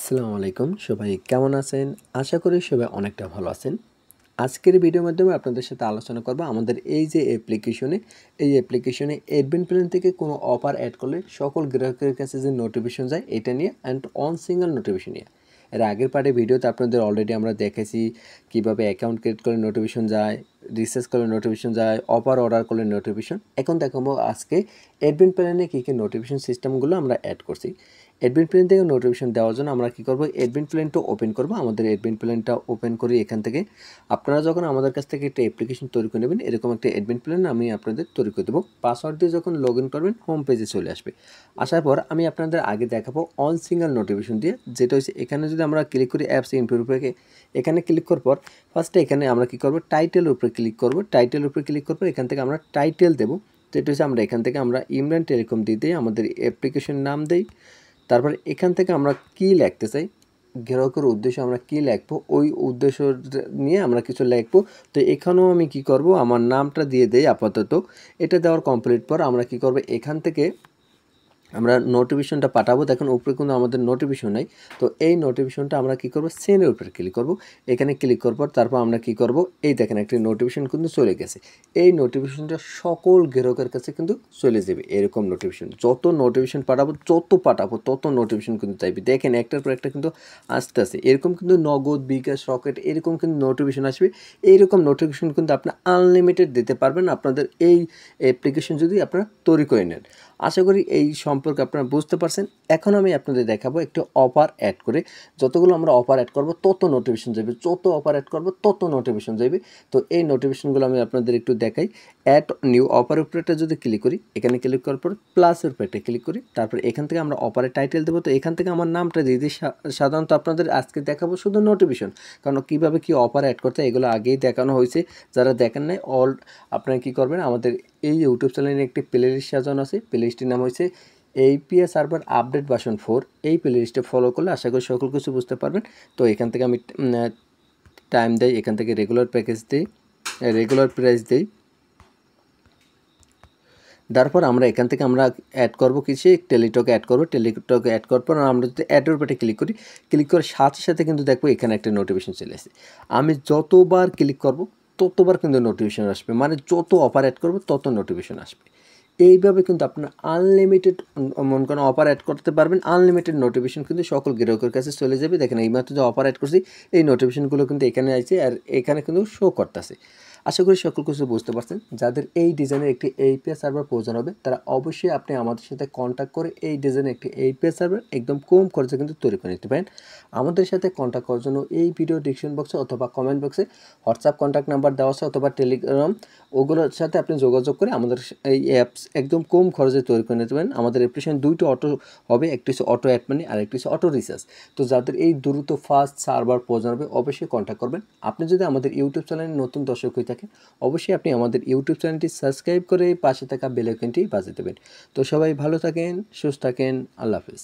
আসসালামু আলাইকুম সবাই কেমন আছেন? আশা করি সবাই অনেকটা ভালো আছেন। আজকের ভিডিওর মাধ্যমে আপনাদের সাথে আলোচনা করব আমাদের এই যে অ্যাপ্লিকেশনে অ্যাডমিন প্ল্যান থেকে কোনো অফার অ্যাড করলে সকল গ্রাহকের কাছে যে নোটিফিকেশন যায় এটা নিয়ে অ্যান্ড অন সিঙ্গেল নোটিফিকেশন নিয়ে। এর আগের পার্টে ভিডিওতে আপনাদের অলরেডি আমরা দেখেছি কিভাবে অ্যাকাউন্ট ক্রিয়েট করলে নোটিফিকেশন যায়, রিসার্চ করলে নোটিফিকেশন যায়, অফার অর্ডার করলে নোটিফিকেশন। এখন দেখাবো আজকে অ্যাডমিন প্ল্যানে কী কী নোটিফিকেশন সিস্টেমগুলো আমরা অ্যাড করছি। অ্যাডমিন প্ল্যান থেকে নোটিফিকেশন দেওয়ার জন্য আমরা কী করব, অ্যাডমিন প্ল্যানটা ওপেন করব। আমাদের অ্যাডমিন প্ল্যানটা ওপেন করি এখান থেকে। আপনারা যখন আমাদের কাছ থেকে একটা অ্যাপ্লিকেশন তৈরি করে নেবেন, এরকম একটা অ্যাডমিন প্ল্যান আমি আপনাদের তৈরি করে দেবো। পাসওয়ার্ড দিয়ে যখন লগ ইন করবেন হোম পেজে চলে আসবে। আসার পর আমি আপনাদের আগে দেখাবো অন সিঙ্গেল নোটিফিকেশন দিয়ে, যেটা হচ্ছে এখানে যদি আমরা ক্লিক করি অ্যাপস ইনফোর উপরে, এখানে ক্লিক করার পর ফার্স্টে এখানে আমরা কী করবো, টাইটেলের উপরে ক্লিক করব। টাইটেলের উপরে ক্লিক করবো, এখান থেকে আমরা টাইটেল দেবো। যেটা হচ্ছে আমরা এখান থেকে আমরা ইমরান টেলিকম দিয়ে আমাদের অ্যাপ্লিকেশন নাম দেই। তারপরে এখান থেকে আমরা কী লিখতে চাই, গ্রাহকের উদ্দেশ্যে আমরা কী লিখবো, ওই উদ্দেশ্য নিয়ে আমরা কিছু লিখবো। তো এখানেও আমি কি করব, আমার নামটা দিয়ে দেই আপাতত। এটা দেওয়ার কমপ্লিট পর আমরা কি করব, এখান থেকে আমরা নোটিফিকেশনটা পাঠাবো। দেখুন উপরে কিন্তু আমাদের নোটিফিকেশন নাই। তো এই নোটিফিকেশনটা আমরা কি করব, সেন্ডের উপরে ক্লিক করব। এখানে ক্লিক করার পর তারপর আমরা কি করব, এই দেখেন একটি নোটিফিকেশন কিন্তু চলে গেছে। এই নোটিফিকেশনটা সকল গ্রাহকের কাছে কিন্তু চলে যাবে। এরকম নোটিফিকেশন যত নোটিফিকেশন পাঠাবো তত নোটিফিকেশন কিন্তু চাইবে। দেখেন একটার পর একটা কিন্তু আসতে আসে। এরকম কিন্তু নগদ, বিকাশ, রকেট এরকম কিন্তু নোটিফিকেশন আসবে। এইরকম নোটিফিকেশন কিন্তু আপনি আনলিমিটেড দিতে পারবেন আপনাদের এই অ্যাপ্লিকেশন যদি আপনারা তৈরি করে নেন। আশা করি এই সম্পর্কে আপনারা বুঝতে পারছেন। এখন আমি আপনাদের দেখাবো একটু অফার অ্যাড করে। যতগুলো আমরা অফার অ্যাড করব তত নোটিফিকেশন যাবে, যত অফার অ্যাড করব তত নোটিফিকেশন যাবে। তো এই নোটিফিকেশনগুলো আমি আপনাদের একটু দেখাই। অ্যাড নিউ অফার উপরে একটা যদি ক্লিক করি, এখানে ক্লিক করার পর প্লাসের উপরে একটা ক্লিক করি। তারপর এখান থেকে আমরা অফারের টাইটেল দেবো। তো এখান থেকে আমার নামটা দিয়ে দিই। সাধারণত আপনাদের আজকে দেখাবো শুধু নোটিফিকেশন, কারণ কীভাবে কী অফার অ্যাড করতে হয় এগুলো আগেই দেখানো হয়েছে। যারা দেখেন নাই আপনারা কী করবেন, আমাদের এই ইউটিউব চ্যানেলে একটি প্লে লিস্ট সাজানো আছে। প্লে লিস্টের নাম হয়েছে API সার্ভার আপডেট ভার্সন 4। এই প্লে লিস্টে ফলো করলে আশা করি সকল কিছু বুঝতে পারবেন। তো এখান থেকে আমি টাইম দেই, এখান থেকে রেগুলার প্যাকেজ দিই, রেগুলার প্রাইস দিই। তারপর আমরা এখান থেকে আমরা অ্যাড করবো কিছু টেলিটক অ্যাড করবো। টেলিটক অ্যাড করার পর আমরা যদি অ্যাডের উপরে ক্লিক করি, ক্লিক করার সাথে সাথে কিন্তু দেখবো এখানে একটা নোটিফিকেশন চলে আসে। আমি যতবার ক্লিক করব ততবার কিন্তু নোটিফিকেশন আসবে, মানে যত অফার অ্যাড করবো তত নোটিফিকেশন আসবে। এইভাবে কিন্তু আপনার আনলিমিটেড মন কোনো অফার অ্যাড করতে পারবেন। আনলিমিটেড নোটিফিকেশন কিন্তু সকল গ্রাহকের কাছে চলে যাবে। দেখেন এইমাত্র যে অফার অ্যাড করছি এই নোটিফিকেশনগুলো কিন্তু এখানে আছে আর এখানে কিন্তু শো করতেছে। আশা করি সকল কিছু বুঝতে পারছেন। যাদের এই ডিজাইনের একটি API সার্ভার প্রয়োজন হবে তারা অবশ্যই আপনি আমাদের সাথে কন্ট্যাক্ট করে এই ডিজাইনের একটি API সার্ভার একদম কম খরচে কিন্তু তৈরি করে নিতে পারেন। আমাদের সাথে কন্ট্যাক্ট করার জন্য এই ভিডিও ডিসক্রিপশন বক্সে অথবা কমেন্ট বক্সে হোয়াটসঅ্যাপ কন্ট্যাক্ট নাম্বার দেওয়া আছে অথবা টেলিগ্রাম, ওগুলোর সাথে আপনি যোগাযোগ করে আমাদের এই অ্যাপস একদম কম খরচে তৈরি করে নিতে পারেন। আমাদের অ্যাপ্লিকেশন দুইটা অটো হবে, একটি হচ্ছে অটো অ্যাড মানি আর একটি হচ্ছে অটো রিসার্চ। তো যাদের এই দ্রুত ফাস্ট সার্ভার প্রয়োজন হবে অবশ্যই কন্ট্যাক্ট করবেন। আপনি যদি আমাদের ইউটিউব চ্যানেলে নতুন দর্শক হয়ে থাকেন অবশ্যই আপনি আমাদের ইউটিউব চ্যানেলটি সাবস্ক্রাইব করে পাশে থাকা বেল আইকনটি বাজিয়ে দেবেন। তো সবাই ভালো থাকেন, সুস্থ থাকেন, আল্লাহ হাফেজ।